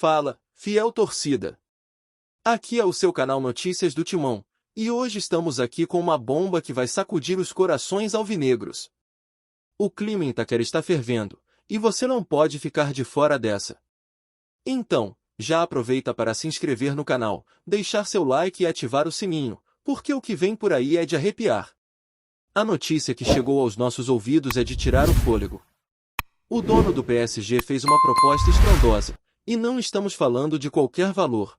Fala, fiel torcida! Aqui é o seu canal Notícias do Timão, e hoje estamos aqui com uma bomba que vai sacudir os corações alvinegros. O clima em Itaquera está fervendo, e você não pode ficar de fora dessa. Então, já aproveita para se inscrever no canal, deixar seu like e ativar o sininho, porque o que vem por aí é de arrepiar. A notícia que chegou aos nossos ouvidos é de tirar o fôlego. O dono do PSG fez uma proposta estrondosa, e não estamos falando de qualquer valor.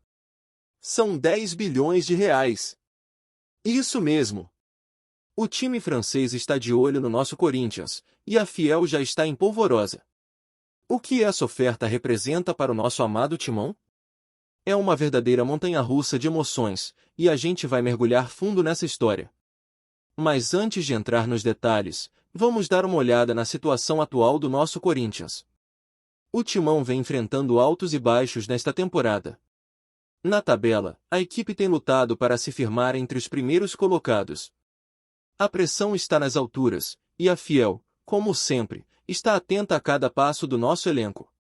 São 10 bilhões de reais. Isso mesmo. O time francês está de olho no nosso Corinthians, e a Fiel já está em polvorosa. O que essa oferta representa para o nosso amado Timão? É uma verdadeira montanha-russa de emoções, e a gente vai mergulhar fundo nessa história. Mas antes de entrar nos detalhes, vamos dar uma olhada na situação atual do nosso Corinthians. O Timão vem enfrentando altos e baixos nesta temporada. Na tabela, a equipe tem lutado para se firmar entre os primeiros colocados. A pressão está nas alturas, e a Fiel, como sempre, está atenta a cada passo do nosso elenco.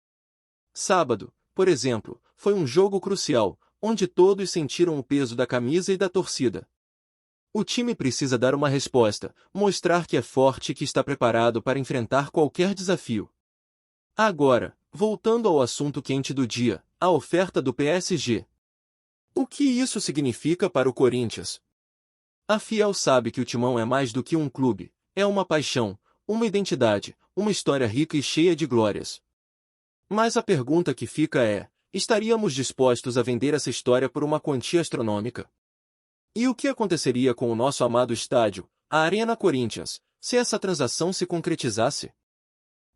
Sábado, por exemplo, foi um jogo crucial, onde todos sentiram o peso da camisa e da torcida. O time precisa dar uma resposta, mostrar que é forte e que está preparado para enfrentar qualquer desafio. Agora, voltando ao assunto quente do dia, a oferta do PSG. O que isso significa para o Corinthians? A Fiel sabe que o Timão é mais do que um clube, é uma paixão, uma identidade, uma história rica e cheia de glórias. Mas a pergunta que fica é, estaríamos dispostos a vender essa história por uma quantia astronômica? E o que aconteceria com o nosso amado estádio, a Arena Corinthians, se essa transação se concretizasse?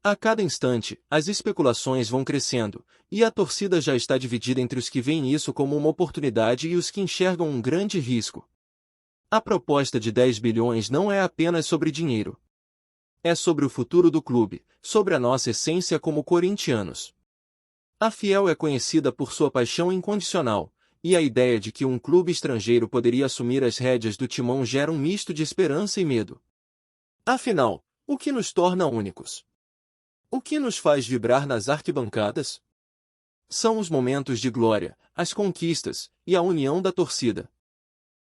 A cada instante, as especulações vão crescendo, e a torcida já está dividida entre os que veem isso como uma oportunidade e os que enxergam um grande risco. A proposta de 10 bilhões não é apenas sobre dinheiro. É sobre o futuro do clube, sobre a nossa essência como corintianos. A Fiel é conhecida por sua paixão incondicional, e a ideia de que um clube estrangeiro poderia assumir as rédeas do Timão gera um misto de esperança e medo. Afinal, o que nos torna únicos? O que nos faz vibrar nas arquibancadas? São os momentos de glória, as conquistas e a união da torcida.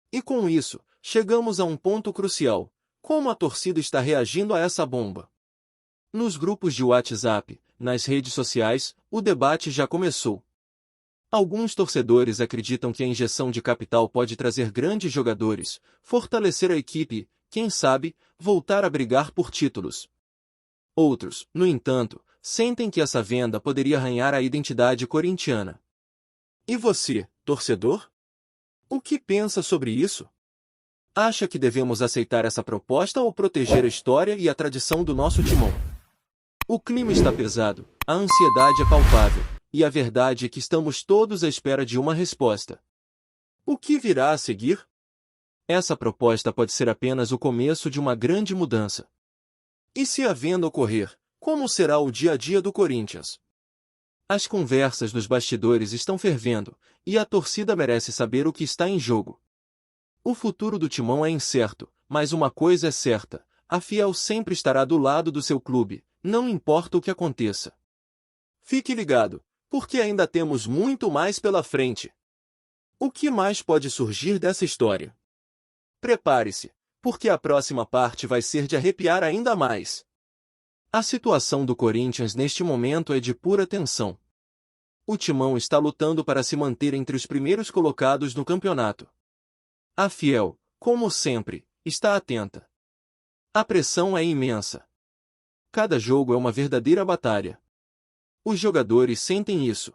E com isso, chegamos a um ponto crucial: como a torcida está reagindo a essa bomba? Nos grupos de WhatsApp, nas redes sociais, o debate já começou. Alguns torcedores acreditam que a injeção de capital pode trazer grandes jogadores, fortalecer a equipe e, quem sabe, voltar a brigar por títulos. Outros, no entanto, sentem que essa venda poderia arranhar a identidade corintiana. E você, torcedor? O que pensa sobre isso? Acha que devemos aceitar essa proposta ou proteger a história e a tradição do nosso Timão? O clima está pesado, a ansiedade é palpável, e a verdade é que estamos todos à espera de uma resposta. O que virá a seguir? Essa proposta pode ser apenas o começo de uma grande mudança. E se a venda ocorrer, como será o dia a dia do Corinthians? As conversas nos bastidores estão fervendo, e a torcida merece saber o que está em jogo. O futuro do Timão é incerto, mas uma coisa é certa: a Fiel sempre estará do lado do seu clube, não importa o que aconteça. Fique ligado, porque ainda temos muito mais pela frente. O que mais pode surgir dessa história? Prepare-se, porque a próxima parte vai ser de arrepiar ainda mais. A situação do Corinthians neste momento é de pura tensão. O Timão está lutando para se manter entre os primeiros colocados no campeonato. A Fiel, como sempre, está atenta. A pressão é imensa. Cada jogo é uma verdadeira batalha. Os jogadores sentem isso.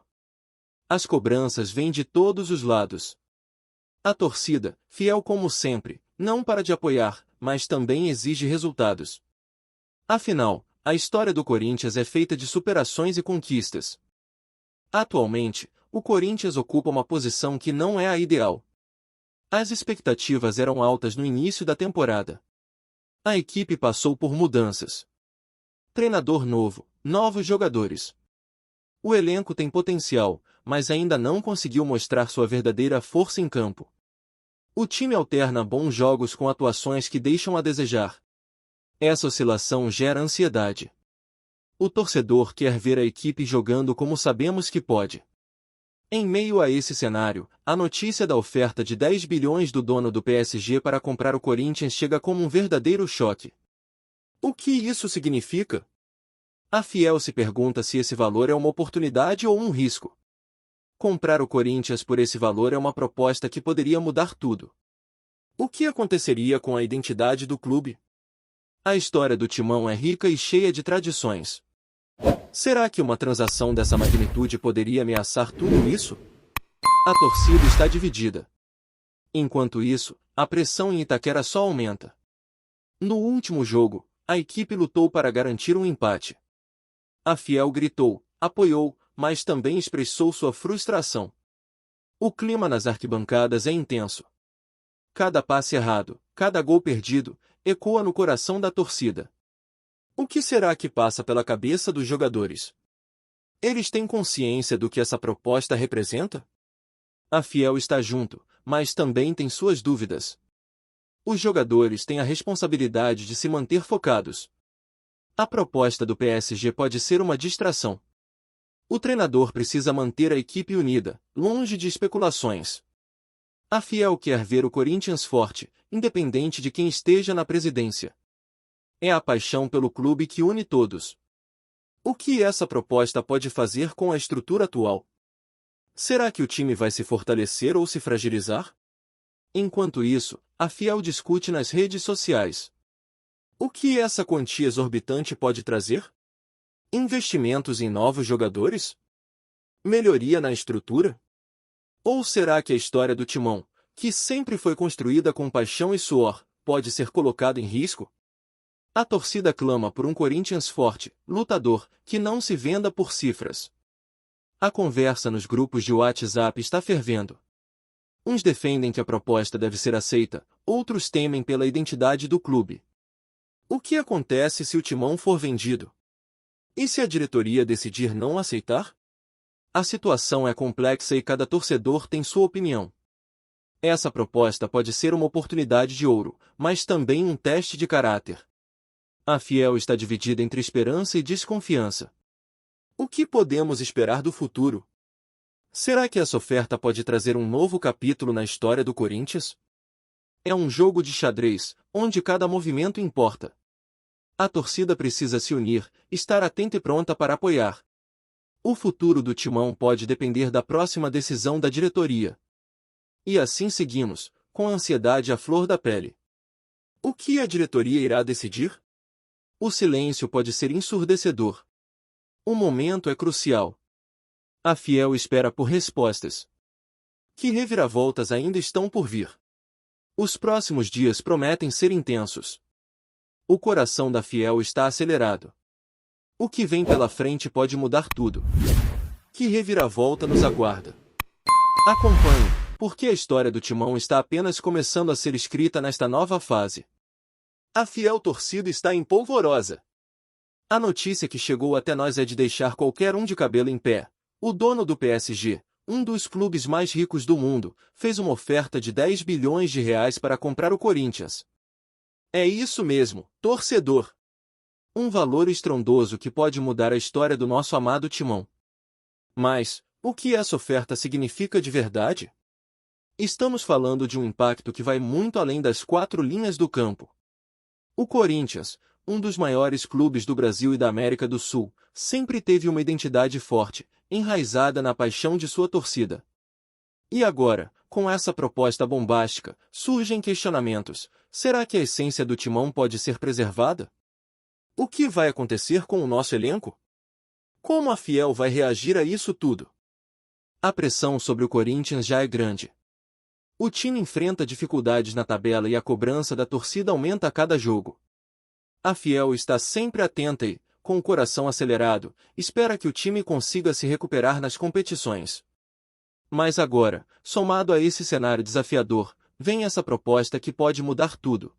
As cobranças vêm de todos os lados. A torcida, fiel como sempre, não para de apoiar, mas também exige resultados. Afinal, a história do Corinthians é feita de superações e conquistas. Atualmente, o Corinthians ocupa uma posição que não é a ideal. As expectativas eram altas no início da temporada. A equipe passou por mudanças. Treinador novo, novos jogadores. O elenco tem potencial, mas ainda não conseguiu mostrar sua verdadeira força em campo. O time alterna bons jogos com atuações que deixam a desejar. Essa oscilação gera ansiedade. O torcedor quer ver a equipe jogando como sabemos que pode. Em meio a esse cenário, a notícia da oferta de 10 bilhões do dono do PSG para comprar o Corinthians chega como um verdadeiro choque. O que isso significa? A Fiel se pergunta se esse valor é uma oportunidade ou um risco. Comprar o Corinthians por esse valor é uma proposta que poderia mudar tudo. O que aconteceria com a identidade do clube? A história do Timão é rica e cheia de tradições. Será que uma transação dessa magnitude poderia ameaçar tudo isso? A torcida está dividida. Enquanto isso, a pressão em Itaquera só aumenta. No último jogo, a equipe lutou para garantir um empate. A Fiel gritou, apoiou, mas também expressou sua frustração. O clima nas arquibancadas é intenso. Cada passe errado, cada gol perdido, ecoa no coração da torcida. O que será que passa pela cabeça dos jogadores? Eles têm consciência do que essa proposta representa? A Fiel está junto, mas também tem suas dúvidas. Os jogadores têm a responsabilidade de se manter focados. A proposta do PSG pode ser uma distração. O treinador precisa manter a equipe unida, longe de especulações. A Fiel quer ver o Corinthians forte, independente de quem esteja na presidência. É a paixão pelo clube que une todos. O que essa proposta pode fazer com a estrutura atual? Será que o time vai se fortalecer ou se fragilizar? Enquanto isso, a Fiel discute nas redes sociais. O que essa quantia exorbitante pode trazer? Investimentos em novos jogadores? Melhoria na estrutura? Ou será que a história do Timão, que sempre foi construída com paixão e suor, pode ser colocada em risco? A torcida clama por um Corinthians forte, lutador, que não se venda por cifras. A conversa nos grupos de WhatsApp está fervendo. Uns defendem que a proposta deve ser aceita, outros temem pela identidade do clube. O que acontece se o Timão for vendido? E se a diretoria decidir não aceitar? A situação é complexa e cada torcedor tem sua opinião. Essa proposta pode ser uma oportunidade de ouro, mas também um teste de caráter. A Fiel está dividida entre esperança e desconfiança. O que podemos esperar do futuro? Será que essa oferta pode trazer um novo capítulo na história do Corinthians? É um jogo de xadrez, onde cada movimento importa. A torcida precisa se unir, estar atenta e pronta para apoiar. O futuro do Timão pode depender da próxima decisão da diretoria. E assim seguimos, com a ansiedade à flor da pele. O que a diretoria irá decidir? O silêncio pode ser ensurdecedor. O momento é crucial. A Fiel espera por respostas. Que reviravoltas ainda estão por vir? Os próximos dias prometem ser intensos. O coração da Fiel está acelerado. O que vem pela frente pode mudar tudo. Que reviravolta nos aguarda? Acompanhe, porque a história do Timão está apenas começando a ser escrita nesta nova fase. A Fiel torcida está em polvorosa. A notícia que chegou até nós é de deixar qualquer um de cabelo em pé. O dono do PSG, um dos clubes mais ricos do mundo, fez uma oferta de 10 bilhões de reais para comprar o Corinthians. É isso mesmo, torcedor. Um valor estrondoso que pode mudar a história do nosso amado Timão. Mas, o que essa oferta significa de verdade? Estamos falando de um impacto que vai muito além das 4 linhas do campo. O Corinthians, um dos maiores clubes do Brasil e da América do Sul, sempre teve uma identidade forte, enraizada na paixão de sua torcida. E agora, com essa proposta bombástica, surgem questionamentos. Será que a essência do Timão pode ser preservada? O que vai acontecer com o nosso elenco? Como a Fiel vai reagir a isso tudo? A pressão sobre o Corinthians já é grande. O time enfrenta dificuldades na tabela e a cobrança da torcida aumenta a cada jogo. A Fiel está sempre atenta e, com o coração acelerado, espera que o time consiga se recuperar nas competições. Mas agora, somado a esse cenário desafiador, vem essa proposta que pode mudar tudo.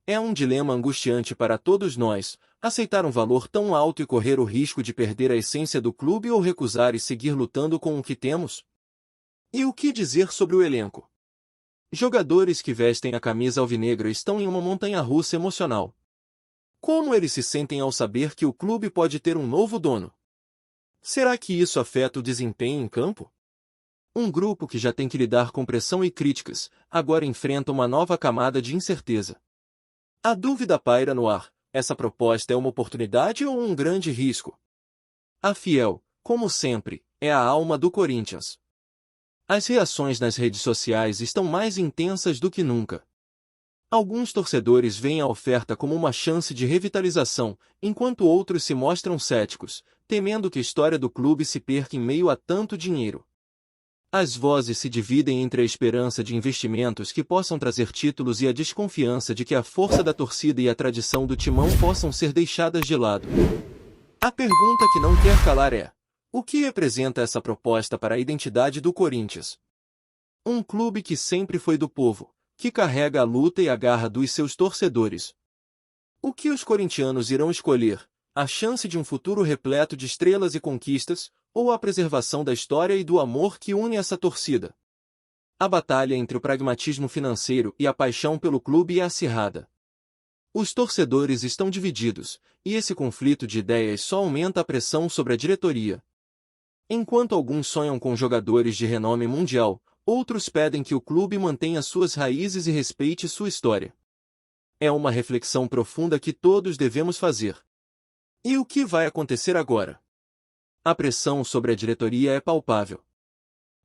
É um dilema angustiante para todos nós, aceitar um valor tão alto e correr o risco de perder a essência do clube ou recusar e seguir lutando com o que temos? E o que dizer sobre o elenco? Jogadores que vestem a camisa alvinegra estão em uma montanha-russa emocional. Como eles se sentem ao saber que o clube pode ter um novo dono? Será que isso afeta o desempenho em campo? Um grupo que já tem que lidar com pressão e críticas, agora enfrenta uma nova camada de incerteza. A dúvida paira no ar: essa proposta é uma oportunidade ou um grande risco? A Fiel, como sempre, é a alma do Corinthians. As reações nas redes sociais estão mais intensas do que nunca. Alguns torcedores veem a oferta como uma chance de revitalização, enquanto outros se mostram céticos, temendo que a história do clube se perca em meio a tanto dinheiro. As vozes se dividem entre a esperança de investimentos que possam trazer títulos e a desconfiança de que a força da torcida e a tradição do Timão possam ser deixadas de lado. A pergunta que não quer calar é: o que representa essa proposta para a identidade do Corinthians? Um clube que sempre foi do povo, que carrega a luta e a garra dos seus torcedores. O que os corintianos irão escolher? A chance de um futuro repleto de estrelas e conquistas, ou a preservação da história e do amor que une essa torcida? A batalha entre o pragmatismo financeiro e a paixão pelo clube é acirrada. Os torcedores estão divididos, e esse conflito de ideias só aumenta a pressão sobre a diretoria. Enquanto alguns sonham com jogadores de renome mundial, outros pedem que o clube mantenha suas raízes e respeite sua história. É uma reflexão profunda que todos devemos fazer. E o que vai acontecer agora? A pressão sobre a diretoria é palpável.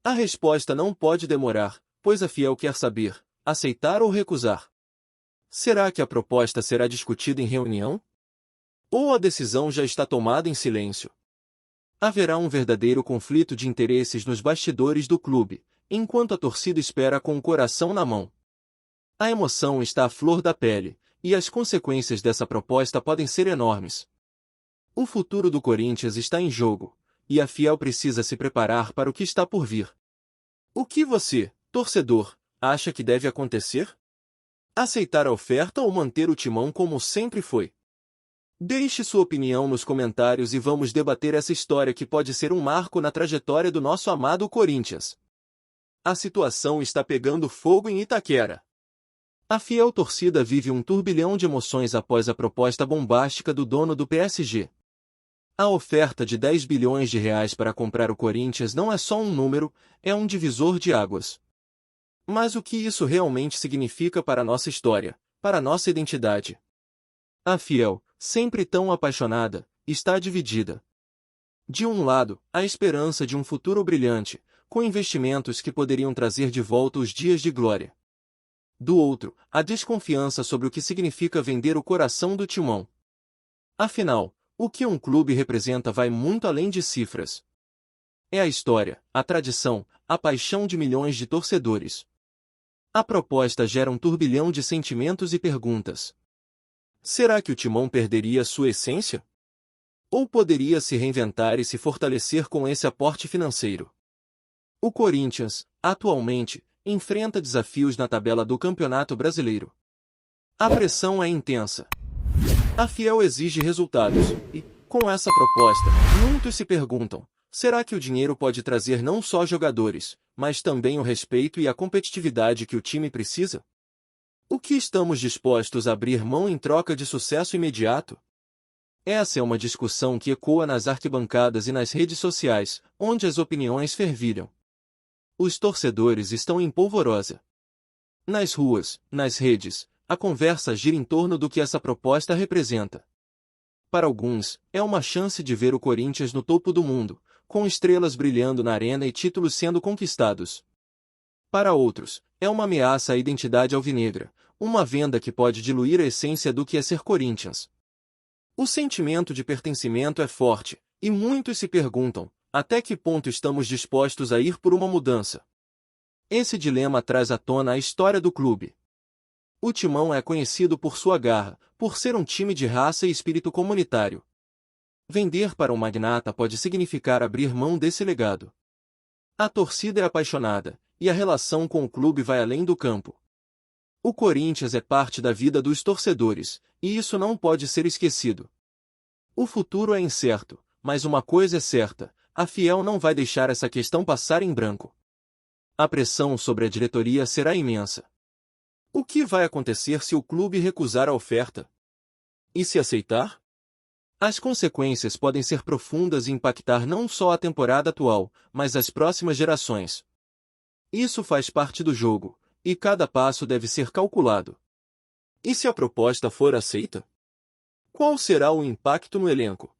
A resposta não pode demorar, pois a Fiel quer saber: aceitar ou recusar? Será que a proposta será discutida em reunião? Ou a decisão já está tomada em silêncio? Haverá um verdadeiro conflito de interesses nos bastidores do clube, enquanto a torcida espera com o coração na mão. A emoção está à flor da pele, e as consequências dessa proposta podem ser enormes. O futuro do Corinthians está em jogo, e a Fiel precisa se preparar para o que está por vir. O que você, torcedor, acha que deve acontecer? Aceitar a oferta ou manter o Timão como sempre foi? Deixe sua opinião nos comentários e vamos debater essa história que pode ser um marco na trajetória do nosso amado Corinthians. A situação está pegando fogo em Itaquera. A fiel torcida vive um turbilhão de emoções após a proposta bombástica do dono do PSG. A oferta de 10 bilhões de reais para comprar o Corinthians não é só um número, é um divisor de águas. Mas o que isso realmente significa para a nossa história, para a nossa identidade? A Fiel, sempre tão apaixonada, está dividida. De um lado, a esperança de um futuro brilhante, com investimentos que poderiam trazer de volta os dias de glória. Do outro, a desconfiança sobre o que significa vender o coração do Timão. Afinal, o que um clube representa vai muito além de cifras. É a história, a tradição, a paixão de milhões de torcedores. A proposta gera um turbilhão de sentimentos e perguntas. Será que o Timão perderia sua essência? Ou poderia se reinventar e se fortalecer com esse aporte financeiro? O Corinthians, atualmente, enfrenta desafios na tabela do Campeonato Brasileiro. A pressão é intensa. A Fiel exige resultados, e, com essa proposta, muitos se perguntam: será que o dinheiro pode trazer não só jogadores, mas também o respeito e a competitividade que o time precisa? O que estamos dispostos a abrir mão em troca de sucesso imediato? Essa é uma discussão que ecoa nas arquibancadas e nas redes sociais, onde as opiniões fervilham. Os torcedores estão em polvorosa. Nas ruas, nas redes, a conversa gira em torno do que essa proposta representa. Para alguns, é uma chance de ver o Corinthians no topo do mundo, com estrelas brilhando na arena e títulos sendo conquistados. Para outros, é uma ameaça à identidade alvinegra, uma venda que pode diluir a essência do que é ser Corinthians. O sentimento de pertencimento é forte, e muitos se perguntam: até que ponto estamos dispostos a ir por uma mudança? Esse dilema traz à tona a história do clube. O Timão é conhecido por sua garra, por ser um time de raça e espírito comunitário. Vender para um magnata pode significar abrir mão desse legado. A torcida é apaixonada, e a relação com o clube vai além do campo. O Corinthians é parte da vida dos torcedores, e isso não pode ser esquecido. O futuro é incerto, mas uma coisa é certa: a Fiel não vai deixar essa questão passar em branco. A pressão sobre a diretoria será imensa. O que vai acontecer se o clube recusar a oferta? E se aceitar? As consequências podem ser profundas e impactar não só a temporada atual, mas as próximas gerações. Isso faz parte do jogo, e cada passo deve ser calculado. E se a proposta for aceita? Qual será o impacto no elenco?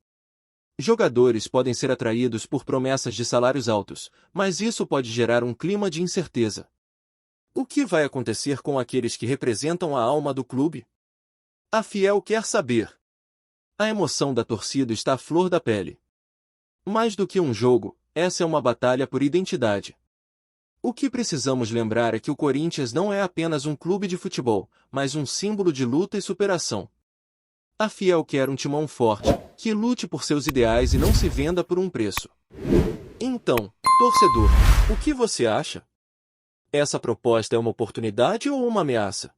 Jogadores podem ser atraídos por promessas de salários altos, mas isso pode gerar um clima de incerteza. O que vai acontecer com aqueles que representam a alma do clube? A Fiel quer saber. A emoção da torcida está à flor da pele. Mais do que um jogo, essa é uma batalha por identidade. O que precisamos lembrar é que o Corinthians não é apenas um clube de futebol, mas um símbolo de luta e superação. A Fiel quer um timão forte, que lute por seus ideais e não se venda por um preço. Então, torcedor, o que você acha? Essa proposta é uma oportunidade ou uma ameaça?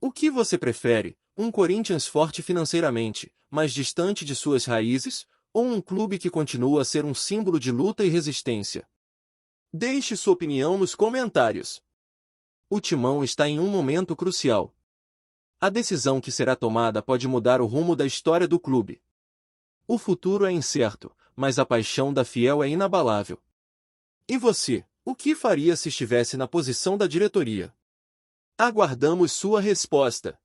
O que você prefere, um Corinthians forte financeiramente, mas distante de suas raízes, ou um clube que continua a ser um símbolo de luta e resistência? Deixe sua opinião nos comentários. O Timão está em um momento crucial. A decisão que será tomada pode mudar o rumo da história do clube. O futuro é incerto, mas a paixão da Fiel é inabalável. E você, o que faria se estivesse na posição da diretoria? Aguardamos sua resposta.